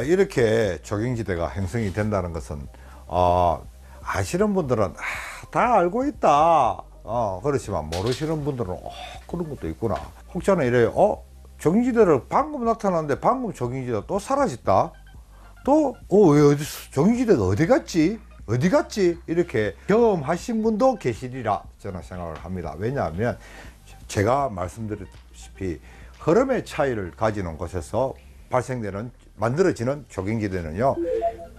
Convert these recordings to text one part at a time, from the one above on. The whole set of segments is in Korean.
이렇게 적용지대가 형성이 된다는 것은 아시는 분들은 다 알고 있다, 그렇지만 모르시는 분들은 그런 것도 있구나. 혹자는 이래요. 적용지대를 방금 나타났는데 방금 적용지대가 또 사라졌다. 또 왜 어디서 적용지대가 어디 갔지? 어디 갔지? 이렇게 경험하신 분도 계시리라 저는 생각을 합니다. 왜냐하면 제가 말씀드렸다시피 흐름의 차이를 가지는 곳에서 만들어지는 적용지대는요,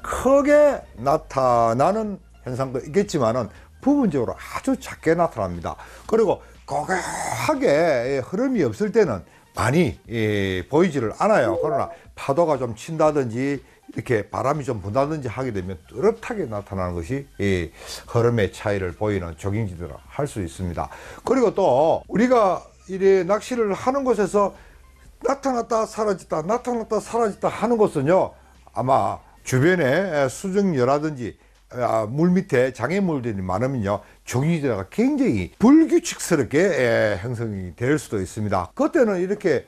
크게 나타나는 현상도 있겠지만은 부분적으로 아주 작게 나타납니다. 그리고 고고하게 흐름이 없을 때는 많이 보이지를 않아요. 그러나 파도가 좀 친다든지 이렇게 바람이 좀 분다든지 하게 되면 뚜렷하게 나타나는 것이 흐름의 차이를 보이는 적용지대라 할 수 있습니다. 그리고 또 우리가 이래 낚시를 하는 곳에서 나타났다 사라졌다 나타났다 사라졌다 하는 것은요, 아마 주변에 수정여라든지 물 밑에 장애물들이 많으면요, 적용지대가 굉장히 불규칙스럽게 형성이 될 수도 있습니다. 그때는 이렇게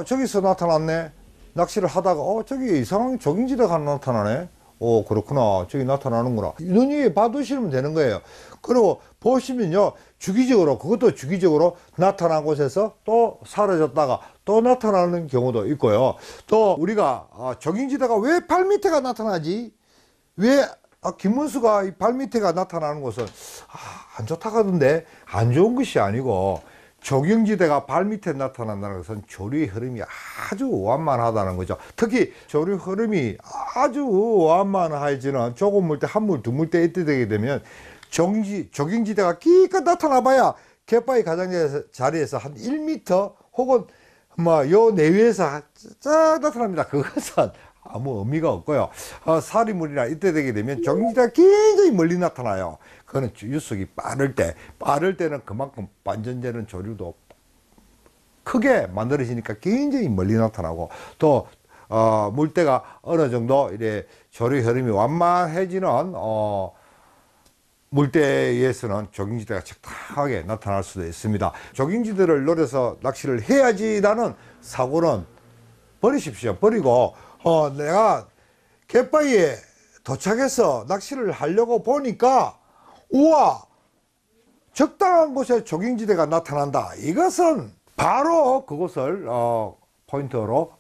저기서 나타났네, 낚시를 하다가 저기 이상한 적용지대가 하나 나타나네, 그렇구나, 저기 나타나는구나, 눈이 봐두시면 되는 거예요. 그리고 보시면요, 그것도 주기적으로 나타난 곳에서 또 사라졌다가 또 나타나는 경우도 있고요. 또 우리가 적용지대가 왜 발밑에가 나타나지? 왜 김문수가 이 발밑에가 나타나는 것은 안 좋다 하던데, 안 좋은 것이 아니고, 적용지대가 발밑에 나타난다는 것은 조류의 흐름이 아주 완만하다는 거죠. 특히 조류 흐름이 아주 완만해지는 조금 물 때, 한 물, 두 물 때 이때 되게 되면 적용지대가 기껏 나타나 봐야 갯바위 가장자리에서 한 1m 혹은 요 내외에서 쫙 나타납니다. 그것은 아무 의미가 없고요. 사리물이나 이때 되게 되면 적용지대가 굉장히 멀리 나타나요. 그거는 유속이 빠를 때는 그만큼 반전되는 조류도 크게 만들어지니까 굉장히 멀리 나타나고, 또 물때가 어느 정도 이래 조류 흐름이 완만해지는 물때에서는 적용지대가 적당하게 나타날 수도 있습니다. 적용지대를 노려서 낚시를 해야지라는 사고는 버리십시오. 버리고 내가 갯바위에 도착해서 낚시를 하려고 보니까 우와, 적당한 곳에 적용지대가 나타난다. 이것은 바로 그것을 포인트로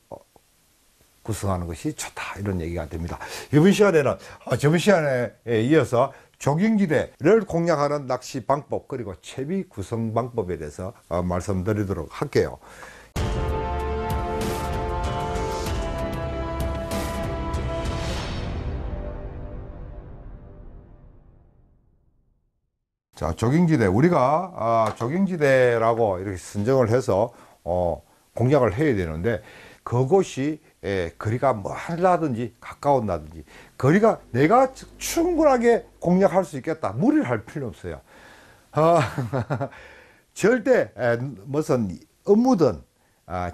구성하는 것이 좋다, 이런 얘기가 됩니다. 이번 시간에는 저번 시간에 이어서 적용지대를 공략하는 낚시 방법, 그리고 채비 구성 방법에 대해서 말씀드리도록 할게요. 자, 적용지대, 우리가 적용지대라고 이렇게 선정을 해서 공략을 해야 되는데, 그곳이 거리가 멀다든지 가까운다든지, 거리가 내가 충분하게 공략할 수 있겠다, 무리를 할 필요 없어요. 절대 무슨 업무든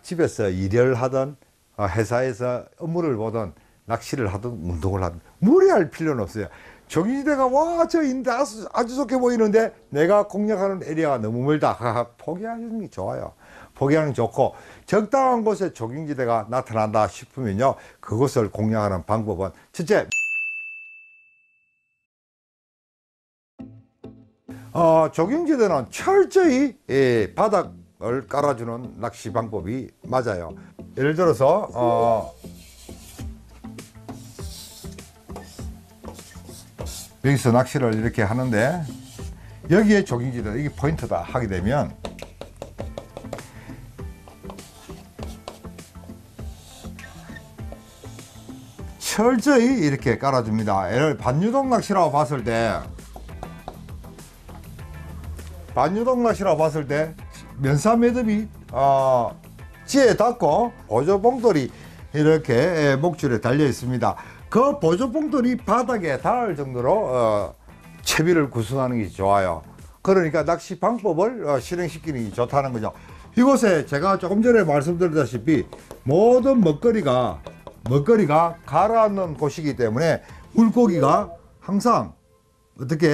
집에서 일을 하든 회사에서 업무를 보든 낚시를 하든 운동을 하든 무리할 필요는 없어요. 적용지대가 저 있는데 아주 좋게 보이는데 내가 공략하는 에리아가 너무 멀다, 포기하는 게 좋아요. 포기하는 게 좋고, 적당한 곳에 적용지대가 나타난다 싶으면요, 그것을 공략하는 방법은 첫째, 적용지대는 철저히 바닥을 깔아주는 낚시 방법이 맞아요. 예를 들어서 여기서 낚시를 이렇게 하는데, 여기에 적용지대, 이게 포인트다 하게 되면 철저히 이렇게 깔아줍니다. 예를 반유동 낚시라고 봤을 때 면사 매듭이 지에 닿고 보조봉돌이 이렇게 목줄에 달려 있습니다. 그 보조봉돌이 바닥에 닿을 정도로 채비를 구성하는 게 좋아요. 그러니까 낚시 방법을 실행시키는 게 좋다는 거죠. 이곳에 제가 조금 전에 말씀드렸다시피 모든 먹거리가 가라앉는 곳이기 때문에 물고기가 항상 어떻게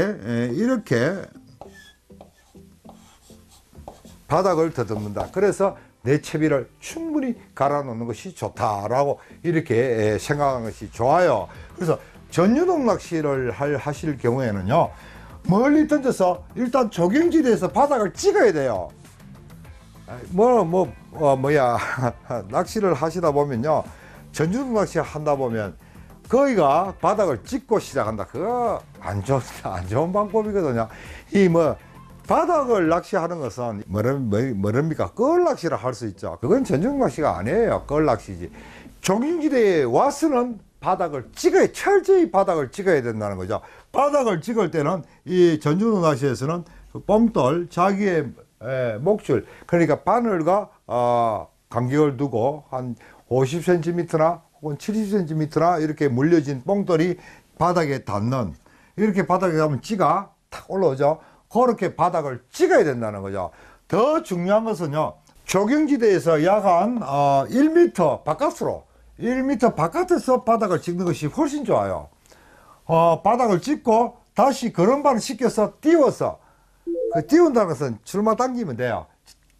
이렇게 바닥을 더듬는다. 그래서 내 채비를 충분히 갈아 놓는 것이 좋다라고 이렇게 생각하는 것이 좋아요. 그래서 전유동 낚시를 하실 경우에는요, 멀리 던져서 일단 조경지대에서 바닥을 찍어야 돼요. 낚시를 하시다 보면요, 전유동 낚시 한다 보면 거기가 바닥을 찍고 시작한다. 그거 안 좋은 방법이거든요. 바닥을 낚시하는 것은 뭐랍니까? 끌 낚시를 할 수 있죠. 그건 전용 낚시가 아니에요. 끌 낚시지. 조경지대에 와서는 바닥을 철저히 바닥을 찍어야 된다는 거죠. 바닥을 찍을 때는 이 전용 낚시에서는 그 뽕돌, 자기의 목줄, 그러니까 바늘과 간격을 두고 한 50cm나 혹은 70cm나 이렇게 물려진 뽕돌이 바닥에 닿는, 이렇게 바닥에 닿으면 찌가 탁 올라오죠. 그렇게 바닥을 찍어야 된다는 거죠. 더 중요한 것은요, 조경지대에서 약 한 1m 바깥으로, 1m 바깥에서 바닥을 찍는 것이 훨씬 좋아요. 바닥을 찍고 다시 그런발을 시켜서 띄워서, 띄운다는 것은 줄만 당기면 돼요.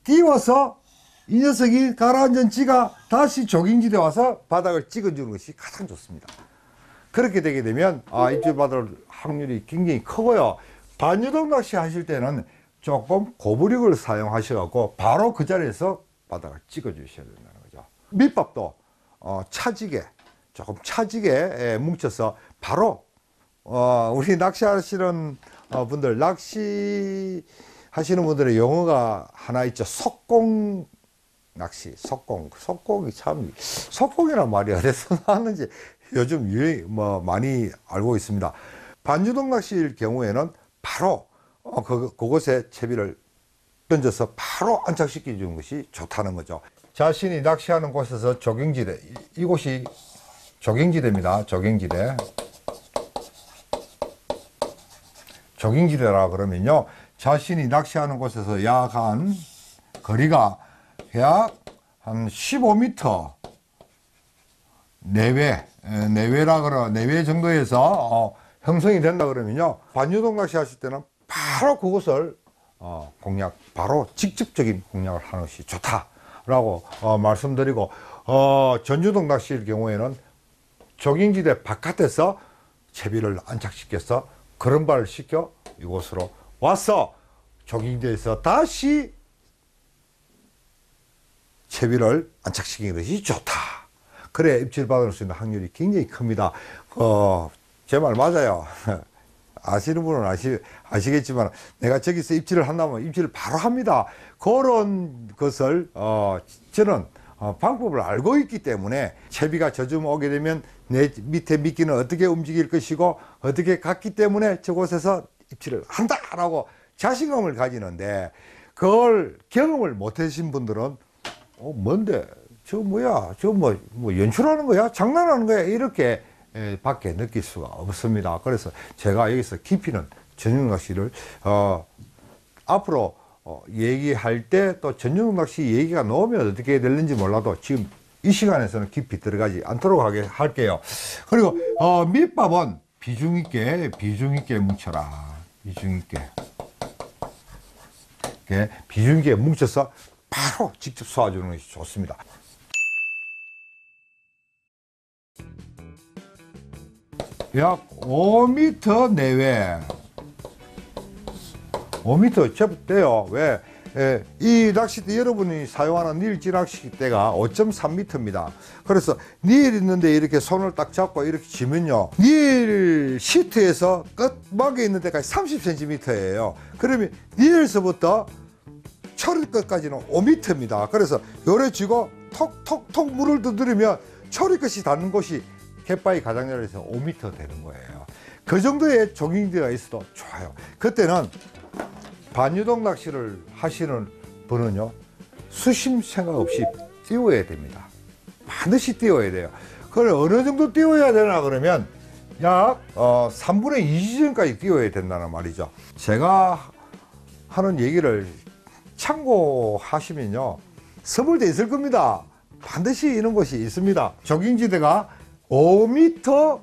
띄워서 이 녀석이 가라앉은 찌가 다시 조경지대 와서 바닥을 찍어주는 것이 가장 좋습니다. 그렇게 되게 되면 입질 받을 확률이 굉장히 크고요. 반유동 낚시 하실 때는 조금 고부력을 사용하셔갖고 바로 그 자리에서 바닥을 찍어 주셔야 된다는 거죠. 밑밥도 조금 차지게 뭉쳐서 바로 우리 낚시하시는 분들, 낚시 하시는 분들의 용어가 하나 있죠. 속공 낚시, 속공이 참, 속공이란 말이 어디서 나왔는지 요즘 많이 알고 있습니다. 반유동 낚시일 경우에는 바로 그곳에 채비를 던져서 바로 안착시켜 주는 것이 좋다는 거죠. 자신이 낚시하는 곳에서 조경지대, 이곳이 조경지대입니다. 조경지대라 그러면요, 자신이 낚시하는 곳에서 거리가 약 한 15m 내외 정도에서 형성이 된다 그러면요, 반유동 낚시 하실 때는 바로 그곳을 바로 직접적인 공략을 하는 것이 좋다라고 말씀드리고, 전유동 낚시일 경우에는 조경지대 바깥에서 채비를 안착시켜서 그런발을 시켜 이곳으로 와서 조경지대에서 다시 채비를 안착시키는 것이 좋다. 그래 입질 받을 수 있는 확률이 굉장히 큽니다. 제 말 맞아요. 아시는 분은 아시겠지만 내가 저기서 입질을 한다면 입질을 바로 합니다. 그런 것을 저는 방법을 알고 있기 때문에 채비가 저쯤 오게 되면 내 밑에 미끼는 어떻게 움직일 것이고 어떻게 갔기 때문에 저곳에서 입질을 한다라고 자신감을 가지는데, 그걸 경험을 못 하신 분들은 뭔데? 저 연출하는 거야? 장난하는 거야? 이렇게 밖에 느낄 수가 없습니다. 그래서 제가 여기서 깊이는 전용 낚시를 앞으로 얘기할 때 또 전용 낚시 얘기가 나오면 어떻게 될는지 몰라도 지금 이 시간에서는 깊이 들어가지 않도록 할게요. 그리고 밑밥은 비중 있게 뭉쳐라. 비중 있게 뭉쳐서 바로 직접 쏘아주는 것이 좋습니다. 약 5m 내외, 5m 제법 돼요. 왜? 이 낚싯대, 여러분이 사용하는 닐지 낚싯대가 5.3m입니다. 그래서 닐 있는데 이렇게 손을 딱 잡고 이렇게 치면요, 닐 시트에서 끝막에 있는 데까지 30cm예요. 그러면 닐에서부터 초리 끝까지는 5m입니다. 그래서 요래 쥐고 톡톡톡 물을 두드리면 초리 끝이 닿는 곳이 갯바위 가장자리에서 5m 되는 거예요. 그 정도의 조경지대가 있어도 좋아요. 그때는 반유동 낚시를 하시는 분은요, 수심 생각 없이 띄워야 됩니다. 반드시 띄워야 돼요. 그걸 어느 정도 띄워야 되나 그러면 약 3분의 2 지점까지 띄워야 된다는 말이죠. 제가 하는 얘기를 참고하시면요, 선물돼 있을 겁니다. 반드시 이런 곳이 있습니다. 조경지대가 5m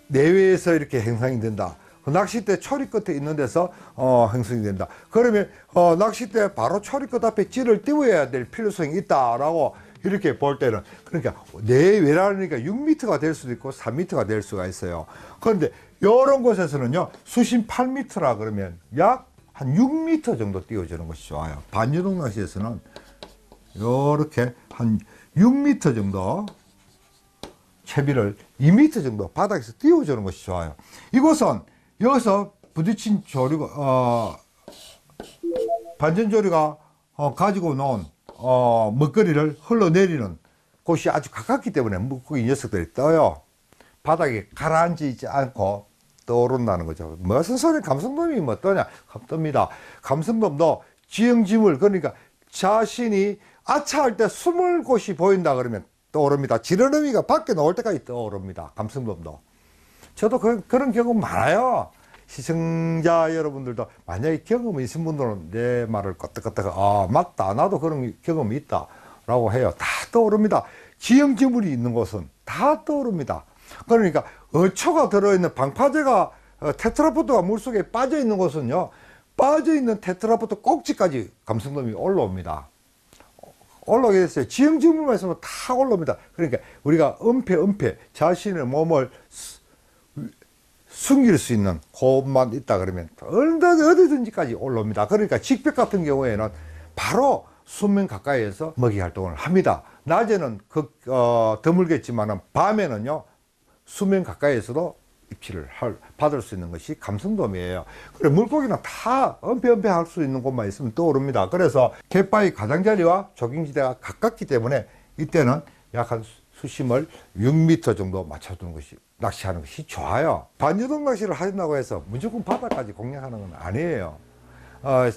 내외에서 이렇게 형성이 된다. 그 낚싯대 초리 끝에 있는 데서 형성이 된다. 그러면 낚싯대 바로 초리 끝 앞에 찌를 띄워야 될 필요성이 있다라고 이렇게 볼 때는, 그러니까 내외라니까 6m가 될 수도 있고 3m가 될 수가 있어요. 그런데 이런 곳에서는요, 수심 8m라 그러면 약 한 6m 정도 띄워주는 것이 좋아요. 반유동 낚시에서는 이렇게 한 6m 정도, 채비를 2m 정도 바닥에서 띄워주는 것이 좋아요. 이곳은 여기서 부딪힌 조류가 반전조류가 가지고 놓은 먹거리를 흘러내리는 곳이 아주 가깝기 때문에 물고기 녀석들이 떠요. 바닥에 가라앉지 않고 떠오른다는 거죠. 무슨 소리, 감성돔이 뭐 떠냐? 뜹니다. 감성돔도 지형지물, 그러니까 자신이 아차할 때 숨을 곳이 보인다 그러면 떠오릅니다. 지느러미가 밖에 나올 때까지 떠오릅니다. 감성돔도. 저도 그런 경험 많아요. 시청자 여러분들도 만약에 경험이 있으신 분들은 내 말을 껐덕껐덕 맞다, 나도 그런 경험이 있다 라고 해요. 다 떠오릅니다. 지형지물이 있는 곳은 다 떠오릅니다. 그러니까 어초가 들어있는 방파제가 테트라포드가 물속에 빠져있는 곳은요, 빠져있는 테트라포드 꼭지까지 감성돔이 올라옵니다. 올라오게 됐어요. 지형지물만 있으면 다 올라옵니다. 그러니까 우리가 은폐 자신의 몸을 숨길 수 있는 곳만 있다 그러면 어디든지까지 올라옵니다. 그러니까 직벽 같은 경우에는 바로 수면 가까이에서 먹이 활동을 합니다. 낮에는 드물겠지만 밤에는요, 수면 가까이에서도 입질을 받을 수 있는 것이 감성돔이에요. 그래, 물고기는 다 은폐 할 수 있는 곳만 있으면 떠오릅니다. 그래서 갯바위 가장자리와 조깅지대가 가깝기 때문에 이때는 약 한 수심을 6m 정도 맞춰주는 것이, 낚시하는 것이 좋아요. 반유동 낚시를 하신다고 해서 무조건 바다까지 공략하는 건 아니에요.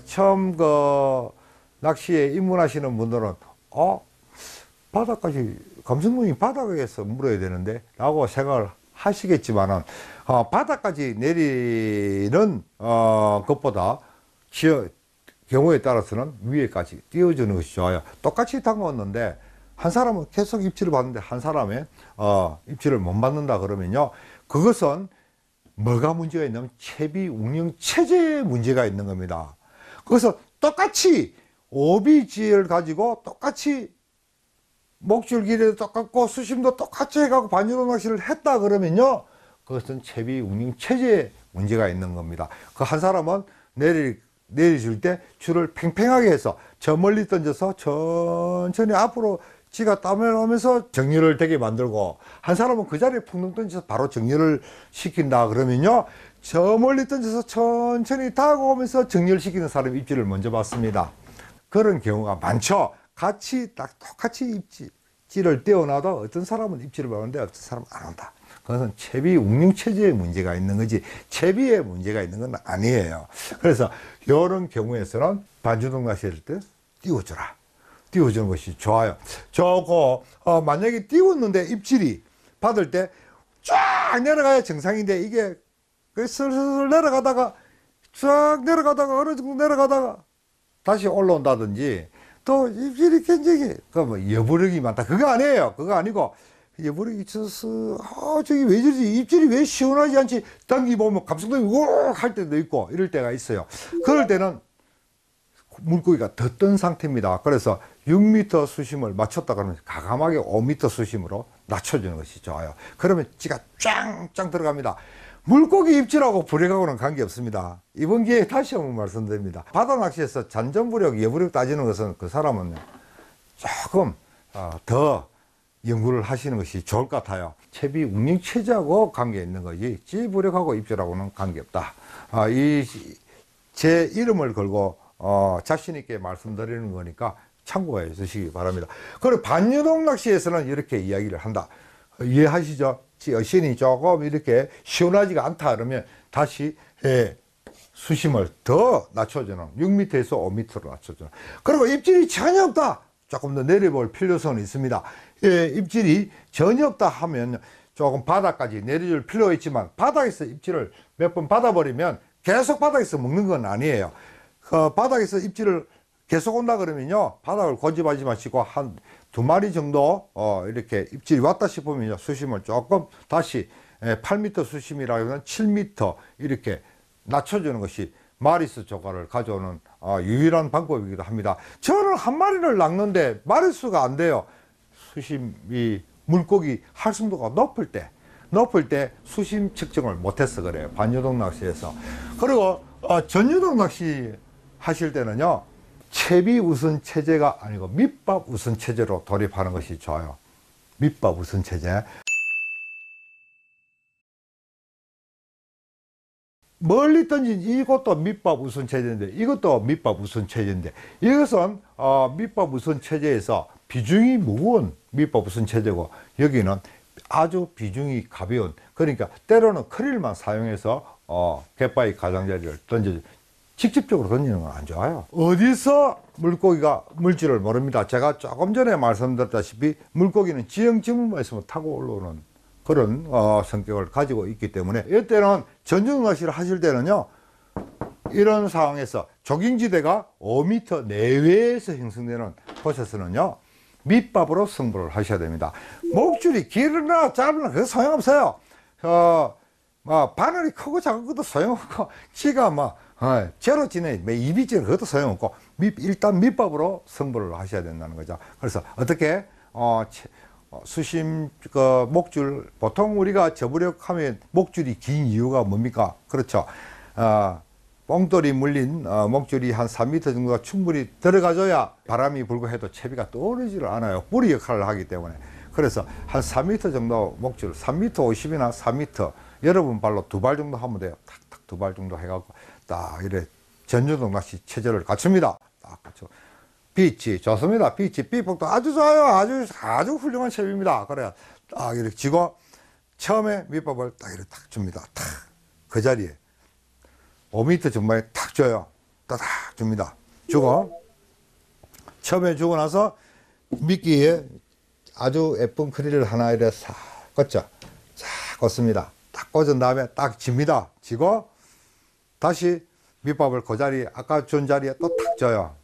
처음 낚시에 입문하시는 분들은 바다까지, 감성돔이 바닥에서 물어야 되는데 라고 생각을 하시겠지만은 바다까지 내리는 것보다 경우에 따라서는 위에까지 띄워주는 것이 좋아요. 똑같이 담궜는데 한 사람은 계속 입질을 받는데 한 사람의 입질을 못 받는다 그러면요, 그것은 뭐가 문제가 있냐면 채비 운영 체제에 문제가 있는 겁니다. 그래서 똑같이 오비지를 가지고 똑같이 목줄 길이도 똑같고 수심도 똑같이 해가지고 반유동 낚시를 했다 그러면요, 그것은 채비 운영 체제에 문제가 있는 겁니다. 그 한 사람은 내려줄 때 줄을 팽팽하게 해서 저 멀리 던져서 천천히 앞으로 지가 땀을 하면서 정렬을 되게 만들고, 한 사람은 그 자리에 풍덩 던져서 바로 정렬을 시킨다 그러면요, 저 멀리 던져서 천천히 다가오면서 정렬시키는 사람이 입질을 먼저 받습니다. 그런 경우가 많죠. 똑같이 입질을 떼어놔도 어떤 사람은 입질을 받는데 어떤 사람은 안 온다. 그것은 채비 운영 체제에 문제가 있는 거지 채비에 문제가 있는 건 아니에요. 그래서 이런 경우에서는 반주동 낚시할 때 띄워주는 것이 좋아요. 저거 만약에 띄웠는데 입질이 받을 때 쫙 내려가야 정상인데, 이게 슬슬 내려가다가 쫙 내려가다가 어느 정도 내려가다가 다시 올라온다든지, 또 입질이 굉장히 뭐 여부력이 많다, 그거 아니에요. 그거 아니고 여부력이 있어서 저기 왜 저러지, 입질이 왜 시원하지 않지, 당기 보면 감성돔이 우욱 할 때도 있고 이럴 때가 있어요. 그럴 때는 물고기가 더 뜬 상태입니다. 그래서 6m 수심을 맞췄다 그러면 가감하게 5m 수심으로 낮춰주는 것이 좋아요. 그러면 찌가 짱짱 들어갑니다. 물고기 입질하고 불역하고는 관계없습니다. 이번 기회에 다시 한번 말씀드립니다. 바다 낚시에서 잔전부력, 여부력 따지는 것은 그 사람은 조금 더 연구를 하시는 것이 좋을 것 같아요. 채비 운영 체제하고 관계 있는 거지 찌부력하고 입질하고는 관계없다. 제 이름을 걸고 자신 있게 말씀드리는 거니까 참고해 주시기 바랍니다. 그리고 반유동 낚시에서는 이렇게 이야기를 한다. 이해하시죠? 여신이 조금 이렇게 시원하지가 않다 그러면 다시 수심을 더 낮춰주는 6m에서 5m로 낮춰주는. 그리고 입질이 전혀 없다, 조금 더 내려볼 필요성은 있습니다. 입질이 전혀 없다 하면 조금 바닥까지 내려줄 필요가 있지만, 바닥에서 입질을 몇 번 받아버리면 계속 바닥에서 먹는 건 아니에요. 바닥에서 입질을 계속 온다 그러면요, 바닥을 고집하지 마시고 한 2마리 정도 이렇게 입질이 왔다 싶으면요, 수심을 조금 다시 8m 수심이라면 7m 이렇게 낮춰주는 것이 마리수 조과를 가져오는 유일한 방법이기도 합니다. 저는 한 마리를 낚는데 마리수가 안 돼요. 수심이 물고기 활성도가 높을 때 수심 측정을 못해서 그래요. 반유동 낚시에서. 그리고 전유동 낚시 하실 때는요, 채비 우선 체제가 아니고 밑밥 우선 체제로 돌입하는 것이 좋아요. 밑밥 우선 체제. 멀리 던진 이것도 밑밥 우선 체제인데, 이것도 밑밥 우선 체제인데, 이것은 밑밥 우선 체제에서 비중이 무거운 밑밥 우선 체제고, 여기는 아주 비중이 가벼운, 그러니까 때로는 크릴만 사용해서 갯바위 가장자리를 직접적으로 던지는 건 안 좋아요. 어디서 물고기가 물질을 모릅니다. 제가 조금 전에 말씀드렸다시피 물고기는 지형지물만 있으면 타고 올라오는 그런 성격을 가지고 있기 때문에, 이때는 전중 낚시를 하실 때는요, 이런 상황에서 조깅지대가 5m 내외에서 형성되는 곳에서는요, 밑밥으로 승부를 하셔야 됩니다. 목줄이 길으나 짧으나 그거 소용없어요. 바늘이 크고 작은 것도 소용없고, 지가 제로 지네 입이 지는 그것도 소용없고, 일단 밑밥으로 승부를 하셔야 된다는 거죠. 그래서 어떻게 수심 목줄, 보통 우리가 저부력 하면 목줄이 긴 이유가 뭡니까? 그렇죠. 뽕돌이 물린 목줄이 한 3m 정도가 충분히 들어가줘야 바람이 불고 해도 채비가 떨어지질 않아요. 뿌리 역할을 하기 때문에. 그래서 한 4m 정도 목줄, 3m 50이나 4m, 여러분 발로 2발 정도 하면 돼요. 탁탁 2발 정도 해갖고 딱 이래 전유동 낚시 체제를 갖춥니다. 딱 갖춰. 비치 좋습니다. 비폭도 아주 좋아요. 아주 훌륭한 채비입니다. 그래야 딱 이렇게 쥐고 처음에 밑밥을 딱 이렇게 딱 줍니다. 탁 그 자리에 5m 전방에 탁 줘요. 딱 줍니다. 주고 처음에 주고 나서 미끼에 아주 예쁜 크릴을 하나 이렇게 싹 꽂죠. 싹 꽂습니다. 딱 꽂은 다음에 딱 집니다. 지고 다시 밑밥을 그 자리에 아까 준 자리에 또 탁 줘요.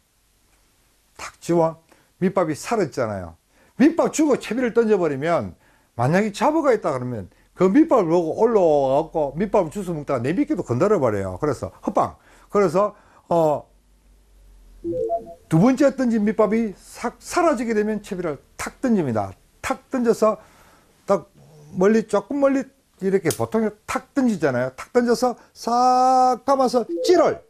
탁 지워 밑밥이 살았잖아요. 밑밥 주고 채비를 던져버리면 만약에 잡어가 있다 그러면 그 밑밥을 보고 올라와갖고 밑밥을 주워 먹다가 내 미끼도 건드려버려요. 그래서 헛방. 그래서 두 번째 던진 밑밥이 싹 사라지게 되면 채비를 탁 던집니다. 탁 던져서 딱 멀리 조금 멀리 이렇게 보통 탁 던지잖아요. 탁 던져서 싹 감아서 찌를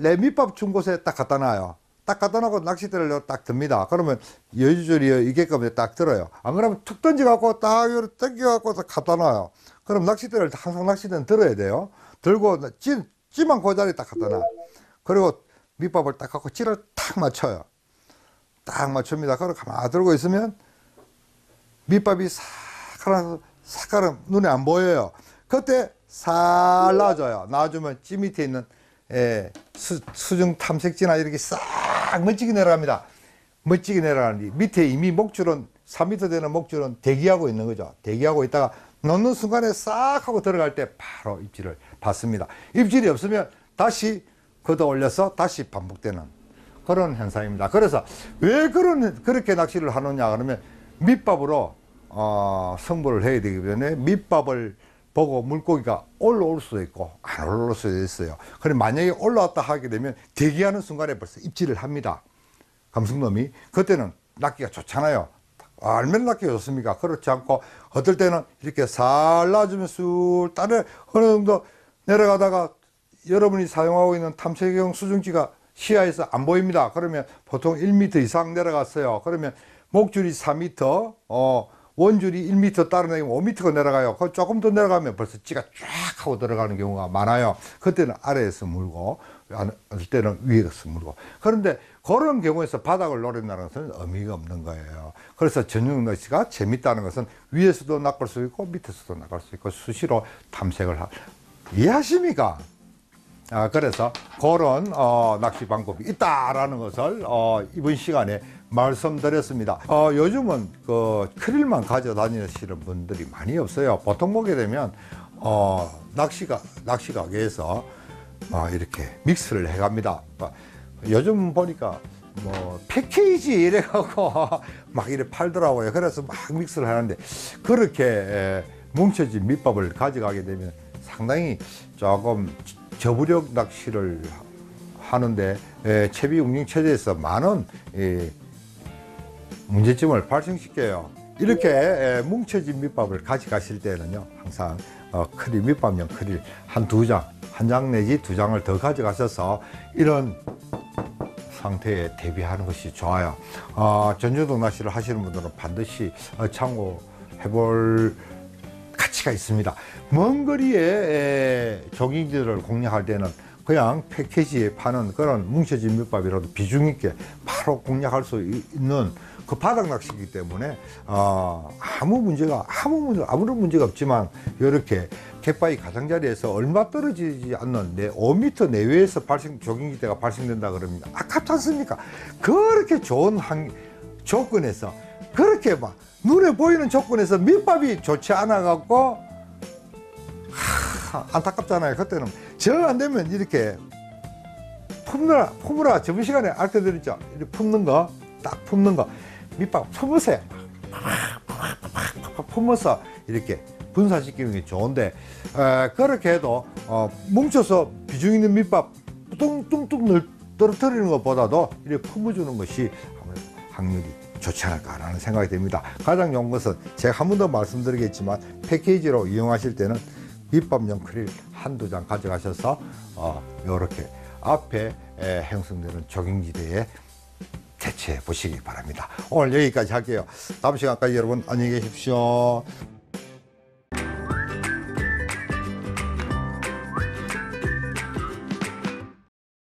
내 밑밥 준 곳에 딱 갖다 놔요. 딱 갖다 놓고 낚싯대를 딱 듭니다. 그러면 여주줄이 이게끔 딱 들어요. 안 그러면 툭 던져갖고 딱 당겨갖고 갖다 놔요. 그럼 낚싯대를 항상 낚싯대는 들어야 돼요. 들고 찌만 그 자리에 딱 갖다 놔. 그리고 밑밥을 딱 갖고 찌를 탁 맞춰요. 딱 맞춥니다. 그리고 가만히 들고 있으면 밑밥이 싹 가라 눈에 안 보여요. 그때 살 놔줘요. 놔주면 찌 밑에 있는 수중 탐색지나 이렇게 싹 멋지게 내려갑니다. 멋지게 내려가는데 밑에 이미 목줄은 3m 되는 목줄은 대기하고 있는 거죠. 대기하고 있다가 놓는 순간에 싹 하고 들어갈 때 바로 입질을 받습니다. 입질이 없으면 다시 걷어 올려서 다시 반복되는 그런 현상입니다. 그래서 왜 그렇게 낚시를 하느냐 그러면 밑밥으로 승부를 해야 되기 때문에 밑밥을 보고 물고기가 올라올 수도 있고 안 올라올 수도 있어요. 그럼 만약에 올라왔다 하게 되면 대기하는 순간에 벌써 입질을 합니다. 감성놈이. 그때는 낚기가 좋잖아요. 얼마나 낚기가 좋습니까? 그렇지 않고 어떨 때는 이렇게 살 놔주면 쑥 따라 어느 정도 내려가다가 여러분이 사용하고 있는 탐색용 수중지가 시야에서 안 보입니다. 그러면 보통 1m 이상 내려갔어요. 그러면 목줄이 4m, 원줄이 1m 따라내면 5m가 내려가요. 그 조금 더 내려가면 벌써 찌가 쫙 하고 들어가는 경우가 많아요. 그때는 아래에서 물고, 어떨 때는 위에서 물고. 그런데 그런 경우에서 바닥을 노린다는 것은 의미가 없는 거예요. 그래서 전용 낚시가 재밌다는 것은 위에서도 낚을 수 있고 밑에서도 낚을 수 있고 수시로 탐색을 이해하십니까? 그래서 그런 낚시 방법이 있다라는 것을 이번 시간에 말씀드렸습니다. 요즘은 그 크릴만 가져다니시는 분들이 많이 없어요. 보통 보게 되면 낚시 가게에서 이렇게 믹스를 해갑니다. 요즘 보니까 뭐 패키지 이래갖고 막 이래 팔더라고요. 그래서 막 믹스를 하는데 그렇게 뭉쳐진 밑밥을 가져가게 되면 상당히 조금 저부력 낚시를 하는데 채비 운영 체제에서 많은 문제점을 발생시켜요. 이렇게 뭉쳐진 밑밥을 가져가실 때는요, 항상 크릴, 밑밥용 크릴 한 장 내지 두 장을 더 가져가셔서 이런 상태에 대비하는 것이 좋아요. 전조등 낚시를 하시는 분들은 반드시 참고해 볼 가치가 있습니다. 먼 거리에 조깅지를 공략할 때는 그냥 패키지에 파는 그런 뭉쳐진 밑밥이라도 비중 있게 바로 공략할 수 있는 그 바닥 낚시이기 때문에 아무런 문제가 없지만 이렇게 갯바위 가장자리에서 얼마 떨어지지 않는 5m 내외에서 조깅기대가 발생된다 그러면 아깝지 않습니까? 그렇게 좋은 조건에서 그렇게 막 눈에 보이는 조건에서 밑밥이 좋지 않아 갖고 안타깝잖아요. 그때는 정 안 되면 이렇게 품으라 저번 시간에 알려드렸죠. 이렇게 품는 거, 딱 품는 거, 밑밥 품으세요. 품어서 이렇게 분산시키는 게 좋은데 그렇게 해도 뭉쳐서 비중 있는 밑밥 뚱뚱 떨어뜨리는 것보다도 이렇게 품어주는 것이 아무래도 확률이 좋지 않을까라는 생각이 듭니다. 가장 좋은 것은 제가 한 번 더 말씀드리겠지만 패키지로 이용하실 때는 밑밥용 크릴 한두 장 가져가셔서 이렇게 앞에 형성되는 조깅지대에 대체해 보시기 바랍니다. 오늘 여기까지 할게요. 다음 시간까지 여러분 안녕히 계십시오.